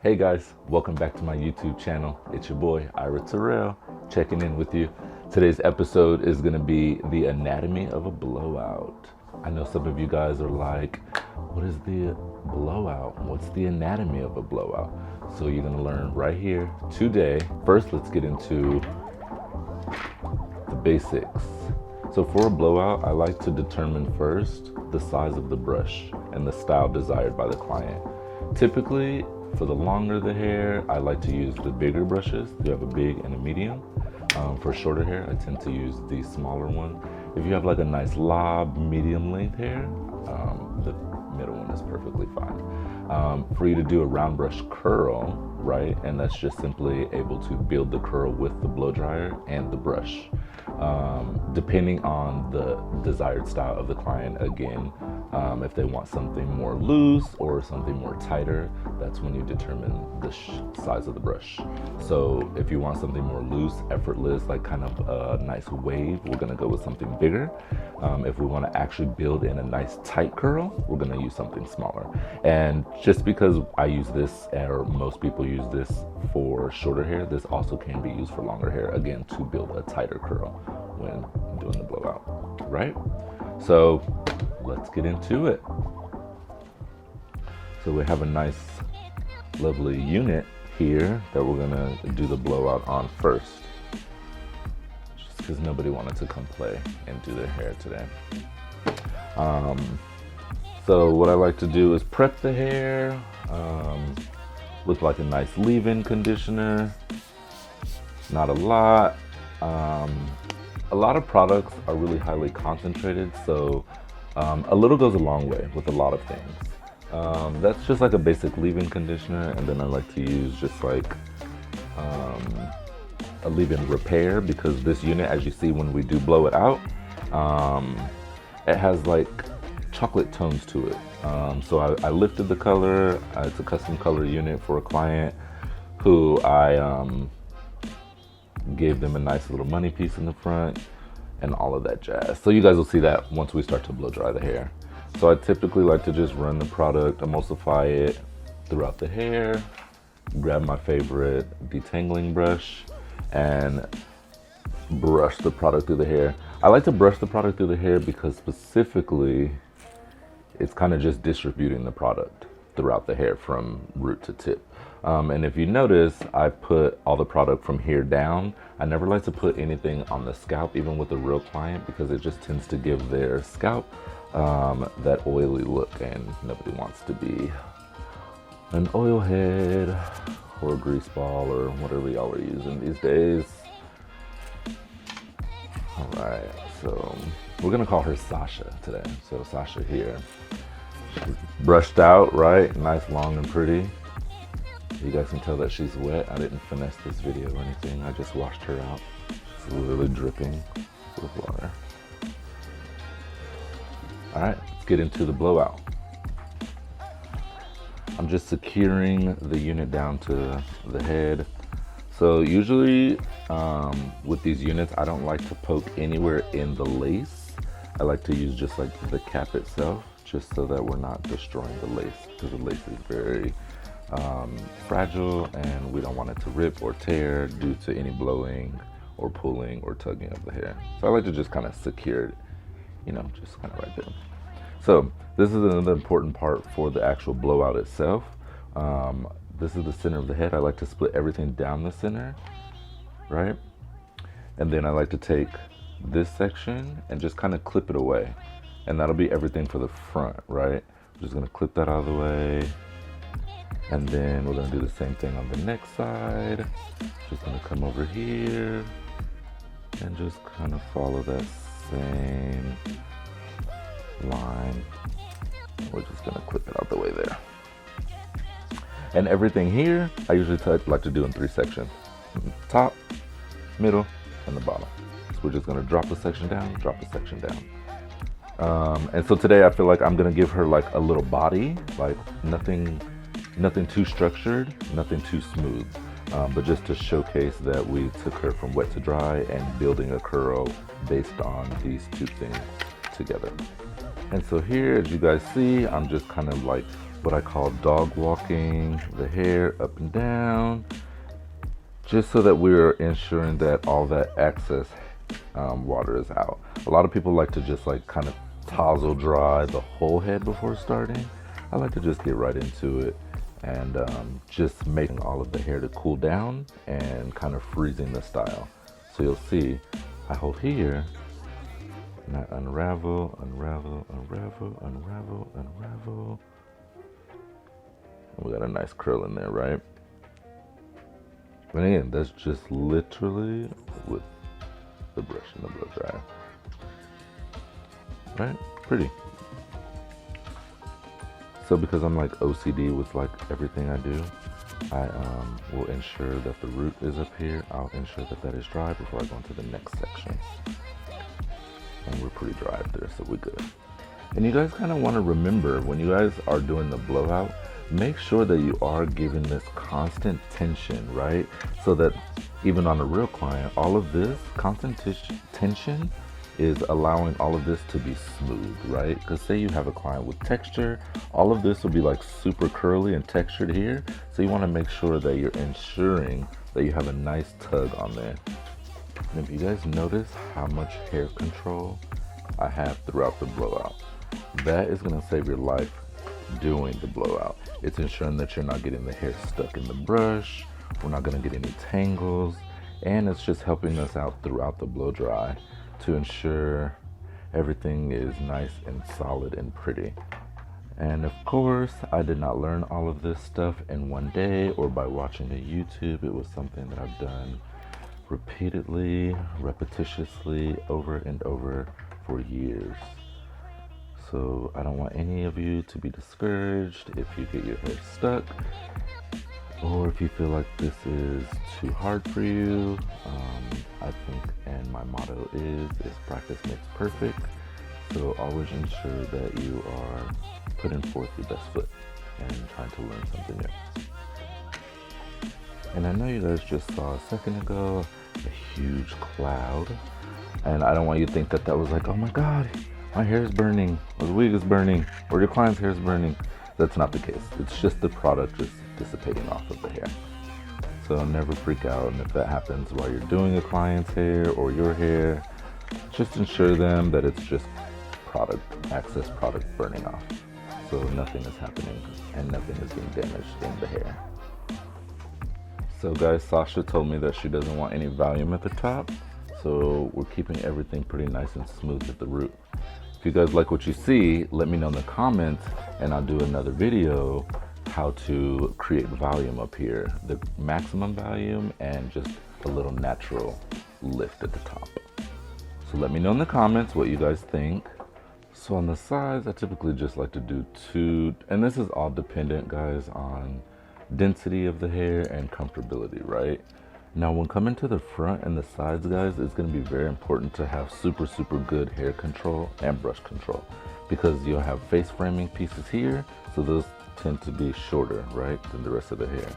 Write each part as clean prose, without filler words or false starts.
Hey guys, welcome back to my YouTube channel. It's your boy, Ira Terrell, checking in with you. Today's episode is gonna be the anatomy of a blowout. I know some of you guys are like, what is the blowout? What's the anatomy of a blowout? So you're gonna learn right here today. First, let's get into the basics. So for a blowout, I like to determine first the size of the brush and the style desired by the client. Typically, for the longer the hair, I like to use the bigger brushes. You have a big and a medium. For shorter hair, I tend to use the smaller one. If you have like a nice lob, medium length hair, the middle one is perfectly fine. For you to do a round brush curl, right, and that's just simply able to build the curl with the blow dryer and the brush. Depending on the desired style of the client, again, if they want something more loose or something more tighter, that's when you determine the size of the brush. So if you want something more loose, effortless, like kind of a nice wave, we're gonna go with something bigger. If we wanna actually build in a nice tight curl, we're gonna use something smaller. And just because I use this, or most people use this for shorter hair, this also can be used for longer hair, again, to build a tighter curl when doing the blowout, right? So let's get into it. So we have a nice, lovely unit here that we're gonna do the blowout on first, just because nobody wanted to come play and do their hair today. So what I like to do is prep the hair with like a nice leave-in conditioner, not a lot. A lot of products are really highly concentrated, so a little goes a long way with a lot of things. That's just like a basic leave-in conditioner, and then I like to use just like a leave-in repair, because this unit, as you see when we do blow it out, it has like chocolate tones to it. So I lifted the color. It's a custom color unit for a client who I gave them a nice little money piece in the front and all of that jazz. So you guys will see that once we start to blow dry the hair. So I typically like to just run the product, emulsify it throughout the hair, grab my favorite detangling brush and brush the product through the hair. I like to brush the product through the hair because specifically it's kind of just distributing the product throughout the hair from root to tip. And if you notice, I put all the product from here down. I never like to put anything on the scalp, even with a real client, because it just tends to give their scalp that oily look, and nobody wants to be an oil head or a grease ball or whatever y'all are using these days. All right, so we're gonna call her Sasha today. So Sasha here, she's brushed out, right? Nice, long and pretty. You guys can tell that she's wet. I didn't finesse this video or anything. I just washed her out. She's literally dripping with water. All right, let's get into the blowout. I'm just securing the unit down to the head. So usually with these units, I don't like to poke anywhere in the lace. I like to use just like the cap itself, just so that we're not destroying the lace, because the lace is very fragile and we don't want it to rip or tear due to any blowing or pulling or tugging of the hair. So I like to just kind of secure it, you know, just kind of right there. So this is another important part for the actual blowout itself. This is the center of the head. I like to split everything down the center, right? And then I like to take this section and just kind of clip it away. And that'll be everything for the front, right? I'm just gonna clip that out of the way. And then we're gonna do the same thing on the next side. Just gonna come over here and just kind of follow that same line. We're just gonna clip it out the way there. And everything here, I usually like to do in 3 sections. Top, middle, and the bottom. So we're just gonna drop the section down, drop the section down. And so today I feel like I'm gonna give her like a little body, like nothing too structured, nothing too smooth, but just to showcase that we took her from wet to dry and building a curl based on these 2 things together. And so here, as you guys see, I'm just kind of like what I call dog walking the hair up and down, just so that we're ensuring that all that excess water is out. A lot of people like to just like kind of tousle dry the whole head before starting. I like to just get right into it and just making all of the hair to cool down and kind of freezing the style. So you'll see I hold here and I unravel, unravel, unravel, unravel, unravel. And we got a nice curl in there, right? And again, that's just literally with the brush and the blow dryer. Right? Pretty. So because I'm like OCD with like everything I do, I will ensure that the root is up here. I'll ensure that that is dry before I go into the next section. And we're pretty dry up there, so we're good. And you guys kind of want to remember when you guys are doing the blowout, make sure that you are giving this constant tension, right? So that even on a real client, all of this constant tension is allowing all of this to be smooth, right? Because say you have a client with texture, all of this will be like super curly and textured here. So you want to make sure that you're ensuring that you have a nice tug on there. And if you guys notice how much hair control I have throughout the blowout, that is going to save your life doing the blowout. It's ensuring that you're not getting the hair stuck in the brush. We're not going to get any tangles, and it's just helping us out throughout the blow dry to ensure everything is nice and solid and pretty. And of course, I did not learn all of this stuff in one day or by watching a YouTube. It was something that I've done repeatedly, repetitiously, over and over for years. So I don't want any of you to be discouraged if you get your hair stuck, or if you feel like this is too hard for you. I think, and my motto is practice makes perfect. So always ensure that you are putting forth your best foot and trying to learn something new. And I know you guys just saw a second ago a huge cloud, and I don't want you to think that that was like, oh my God, my hair is burning, or the wig is burning, or your client's hair is burning. That's not the case. It's just the product just dissipating off of the hair. So never freak out, and if that happens while you're doing a client's hair or your hair, just ensure them that it's just excess product burning off. So nothing is happening and nothing is being damaged in the hair. So guys, Sasha told me that she doesn't want any volume at the top, so we're keeping everything pretty nice and smooth at the root. If you guys like what you see, let me know in the comments and I'll do another video how to create volume up here, the maximum volume and just a little natural lift at the top. So let me know in the comments what you guys think. So on the sides, I typically just like to do 2, and this is all dependent, guys, on density of the hair and comfortability, right? Now when coming to the front and the sides, guys, it's going to be very important to have super good hair control and brush control, because you'll have face framing pieces here, so those tend to be shorter, right, than the rest of the hair.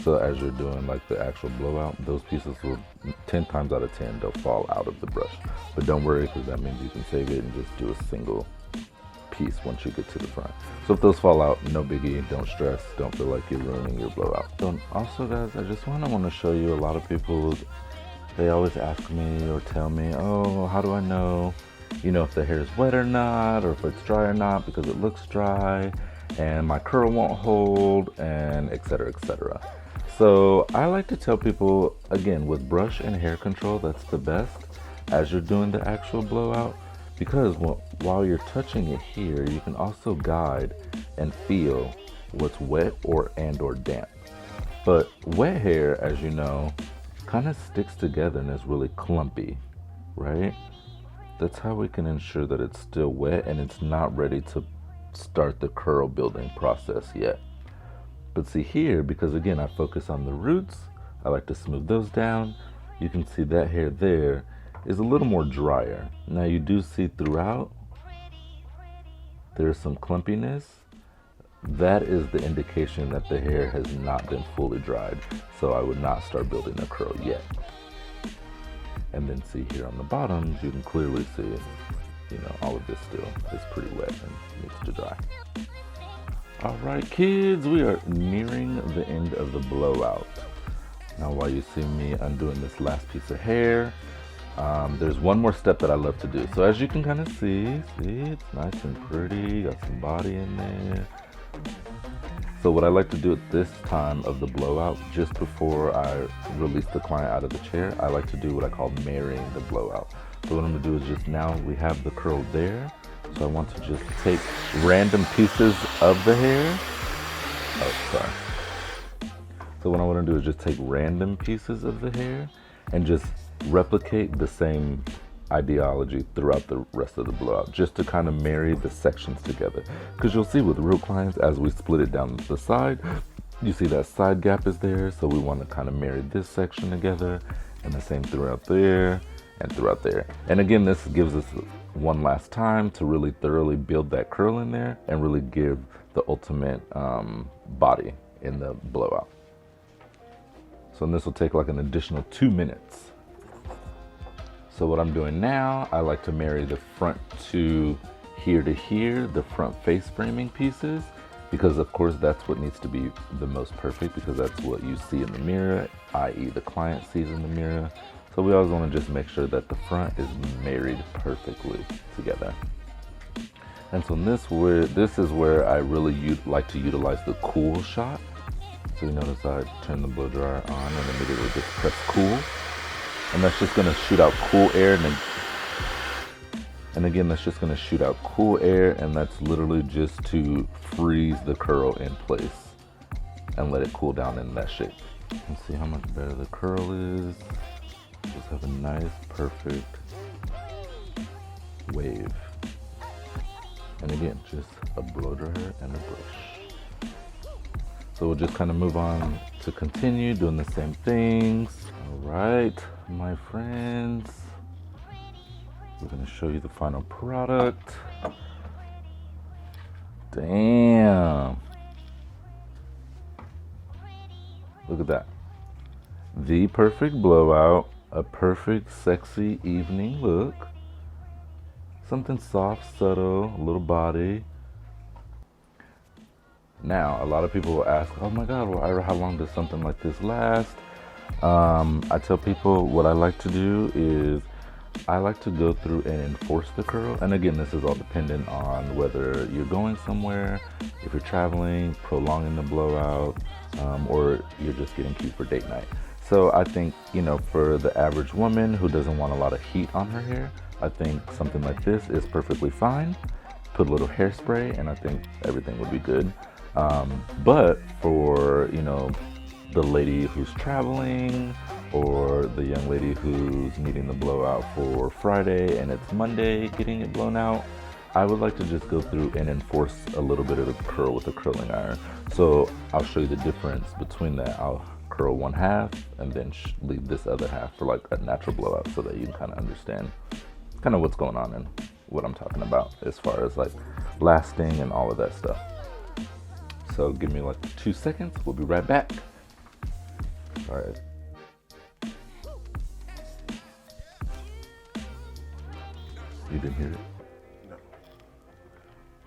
So as you're doing like the actual blowout, those pieces will 10 times out of 10 they'll fall out of the brush. But don't worry, because that means you can save it and just do a single piece once you get to the front. So if those fall out, no biggie, don't stress, don't feel like you're ruining your blowout. So also guys, I just want to show you, a lot of people, they always ask me or tell me, oh, how do I know, if the hair is wet or not, or if it's dry or not, because it looks dry and my curl won't hold, and etc, etc. So I like to tell people, again, with brush and hair control, that's the best as you're doing the actual blowout, because while you're touching it here, you can also guide and feel what's wet or damp. But wet hair, as you know, kind of sticks together and is really clumpy, right? That's how we can ensure that it's still wet and it's not ready to start the curl building process yet. But see here, because again I focus on the roots, I like to smooth those down. You can see that hair there is a little more drier. Now you do see throughout there's some clumpiness. That is the indication that the hair has not been fully dried, so I would not start building a curl yet. And then see here on the bottoms, you can clearly see all of this still is pretty wet and needs to dry. All right, kids, we are nearing the end of the blowout. Now, while you see me undoing this last piece of hair, there's one more step that I love to do. So as you can kind of see, it's nice and pretty, got some body in there. So what I like to do at this time of the blowout, just before I release the client out of the chair, I like to do what I call marrying the blowout. So what I'm gonna do is just now we have the curl there. So I want to just take random pieces of the hair. Oh, sorry. So what I want to do is just take random pieces of the hair and just replicate the same ideology throughout the rest of the blowout, just to kind of marry the sections together. Because you'll see with real clients, as we split it down the side, you see that side gap is there. So we want to kind of marry this section together, and the same throughout there and throughout there. And again, this gives us one last time to really thoroughly build that curl in there and really give the ultimate body in the blowout. So this will take like an additional 2 minutes. So what I'm doing now, I like to marry the front to here, the front face framing pieces, because of course that's what needs to be the most perfect, because that's what you see in the mirror, i.e. the client sees in the mirror. So we always want to just make sure that the front is married perfectly together. And so this is where I really like to utilize the cool shot. So you notice I turn the blow dryer on and immediately just press cool. And that's just gonna shoot out cool air, and again, that's just gonna shoot out cool air, and that's literally just to freeze the curl in place and let it cool down in that shape. And see how much better the curl is. Just have a nice, perfect wave. And again, just a blow dryer and a brush. So we'll just kind of move on to continue doing the same things. All right, my friends, we're gonna show you the final product. Damn. Look at that. The perfect blowout. A perfect, sexy evening look. Something soft, subtle, a little body. Now, a lot of people will ask, oh my God, well, Ira, how long does something like this last? I tell people what I like to do is I like to go through and enforce the curl. And again, this is all dependent on whether you're going somewhere, if you're traveling, prolonging the blowout, or you're just getting cute for date night. So I think, you know, for the average woman who doesn't want a lot of heat on her hair, I think something like this is perfectly fine. Put a little hairspray and I think everything would be good. But for, you know, the lady who's traveling or the young lady who's needing the blowout for Friday and it's Monday getting it blown out, I would like to just go through and enforce a little bit of the curl with a curling iron. So I'll show you the difference between that. I'll curl one half and then leave this other half for like a natural blowout so that you can kind of understand kind of what's going on and what I'm talking about as far as like lasting and all of that stuff. So give me like 2 seconds, we'll be right back. All right. You didn't hear it? No.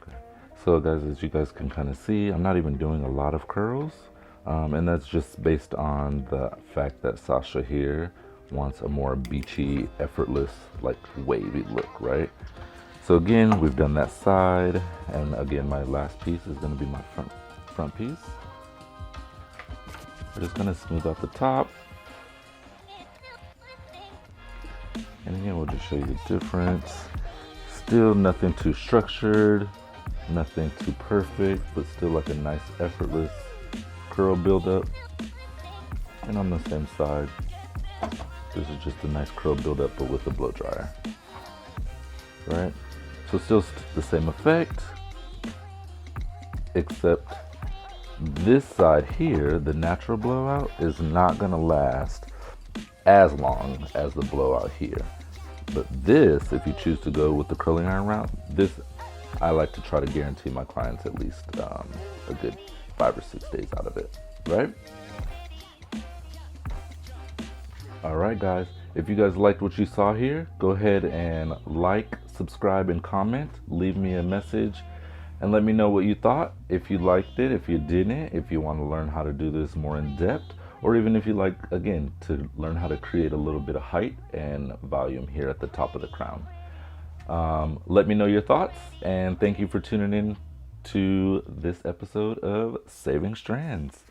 Okay. So guys, as you guys can kind of see, I'm not even doing a lot of curls. And that's just based on the fact that Sasha here wants a more beachy, effortless, like wavy look, right? So again, we've done that side, and again, my last piece is gonna be my front piece. We're just gonna smooth out the top. And again, we'll just show you the difference. Still nothing too structured, nothing too perfect, but still like a nice, effortless curl buildup. And on the same side, this is just a nice curl buildup, but with a blow dryer, right? So still the same effect, except this side here, the natural blowout, is not gonna last as long as the blowout here. But this, if you choose to go with the curling iron route, this, I like to try to guarantee my clients at least a good 5 or 6 days out of it, right? All right, guys, if you guys liked what you saw here, go ahead and like, subscribe, and comment. Leave me a message and let me know what you thought, if you liked it, if you didn't, if you want to learn how to do this more in depth, or even if you like, again, to learn how to create a little bit of height and volume here at the top of the crown. Let me know your thoughts, and thank you for tuning in to this episode of Saving Strands.